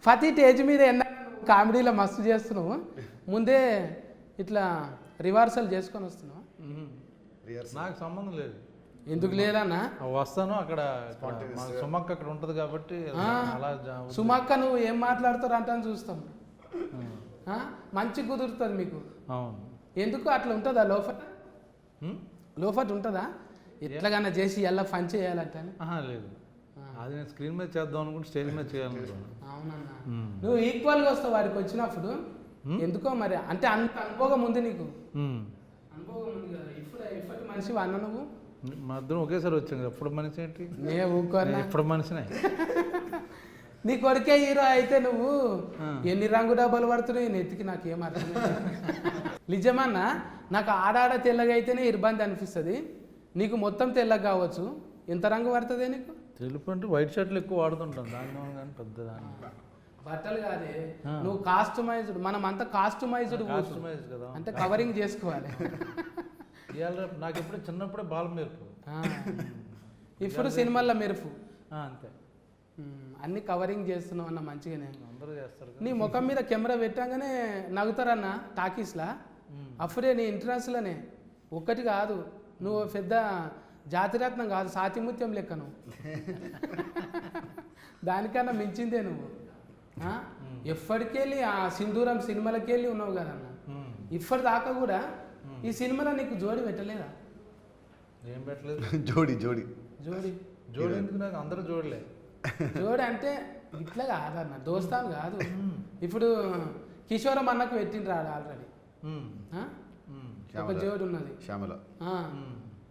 ప్రతి స్టేజ్ మీద కామెడీలో మస్తు చేస్తున్నావు, ముందే ఇట్లా రిహార్సల్ చేసుకొని వస్తున్నావు. నాకు సంబంధం లేదు. ఎందుకు లేదన్నా? వస్తాను అక్కడ సుమక్క అక్కడ ఉంటుంది కాబట్టి అలా సుమక్క నువ్వు ఏం మాట్లాడుతారు అంటాను చూస్తాం. మంచి కుదురుతుంది మీకు. అవును. ఎందుకు అట్లా ఉంటుందా లోఫట్? లోఫట్ ఉంటుందా ఎట్లాగన్నా చేసి ఎలా ఫన్ చేయాలంటే? లేదు, అది నేను స్క్రీన్ మీద చేద్దాం అనుకుంటే స్టేజ్ మీద చేయాలనుకున్నాను. అవునన్నా, నువ్వు ఈక్వల్గా వస్తావు వాడికి వచ్చినప్పుడు. ఎందుకో మరి, అంటే అంత అనుభవం ఉంది నీకు, అనుభవం ఉంది కదా. ఇప్పుడు మనిషి అన్న నువ్వు మా ఇద్దరం ఒకేసారి వచ్చాం కదా. ఎప్పుడు మనిషి ఏంటి? ఎప్పుడు మనిషినే. నీ కొడుకే హీరో అయితే నువ్వు ఎన్ని రంగు డబ్బాలు పడుతున్నాయి నెత్తికి, నాకేం అర్థం. నిజమన్నా, నాకు ఆడాడ తెల్లగా అయితేనే ఇబ్బంది అనిపిస్తుంది. నీకు మొత్తం తెల్లగా కావచ్చు, ఎంత రంగు పడుతుంది నీకు? తెలుపు అంటే వైట్ షర్ట్లు ఎక్కువ వాడుతుంటాం దాని కానీ పెద్ద దాని బట్టలు కాదే, నువ్వు కాస్టమైజ్డ్. మనం అంతా కాస్టమైజ్డ్ కదా, అంటే కవరింగ్ చేసుకోవాలి. నాకు ఎప్పుడు చిన్నప్పుడే బాల మెరుపు, ఇప్పుడు సినిమాల్లో మెరుపు. అంతే, అన్ని కవరింగ్ చేస్తున్నావు అన్న మంచిగానే. అందరూ చేస్తారు. నీ ముఖం మీద కెమెరా పెట్టగానే నవ్వుతారన్న టాకీస్లా. అప్పుడే నీ ఇంటర్నేషనల్నే ఒక్కటి కాదు, నువ్వు పెద్ద జాతిరత్నం కాదు, సాతిముత్యం లెక్క నువ్వు. దానికన్నా మించిందే నువ్వు. ఎప్పటికెళ్ళి ఆ సింధూరం సినిమాలకి వెళ్ళి ఉన్నావు కదన్న. ఇప్పటి దాకా కూడా ఈ సినిమాలో నీకు జోడి పెట్టలేదా? ఏం పెట్టలేదు. జోడి జోడి జోడి జోడి ఎందుకు? నాకు అందరూ జోడలే. జోడి అంటే ఇట్లా కాదన్న, దోస్తాను కాదు. ఇప్పుడు కిషోరం అన్నకు పెట్టిండ్రు ఆల్రెడీ, ఒక జోడి ఉన్నది శ్యామల.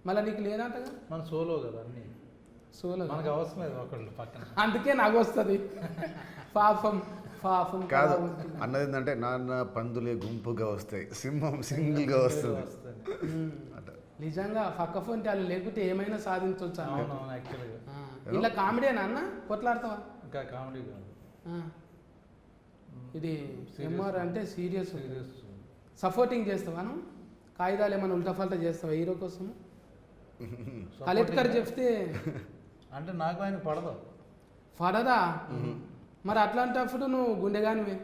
మళ్ళీ నీకు లేదంటగా? మన సోలో కదా అన్ని, సోలో మనకు అవసరం లేదు ఒకళ్ళు పక్కన. అందుకే నాకు వస్తుంది పాపం. పాపం కాదు అన్నది ఏంటంటే, నాన్న పందులే గుంపుగా వస్తాయి, సింహం సింగిల్గా వస్తుంది. నిజంగా పక్క ఫోన్ వాళ్ళు లేకుంటే ఏమైనా సాధించవచ్చు. ఇలా కామెడీనా అన్న? కొట్లాడతావా? ఇంకా కామెడీ కాదు, ఇది ఎంఆర్ అంటే సీరియస్. సపోర్టింగ్ చేస్తావా నువ్వు? కాగితాలు ఏమైనా ఉల్టా ఫల్టా చేస్తావా హీరో కోసం? కలెక్టర్ చెప్తే అంటే నాకు ఆయన పడదా? మరి అట్లాంటప్పుడు నువ్వు గుండెగానివే.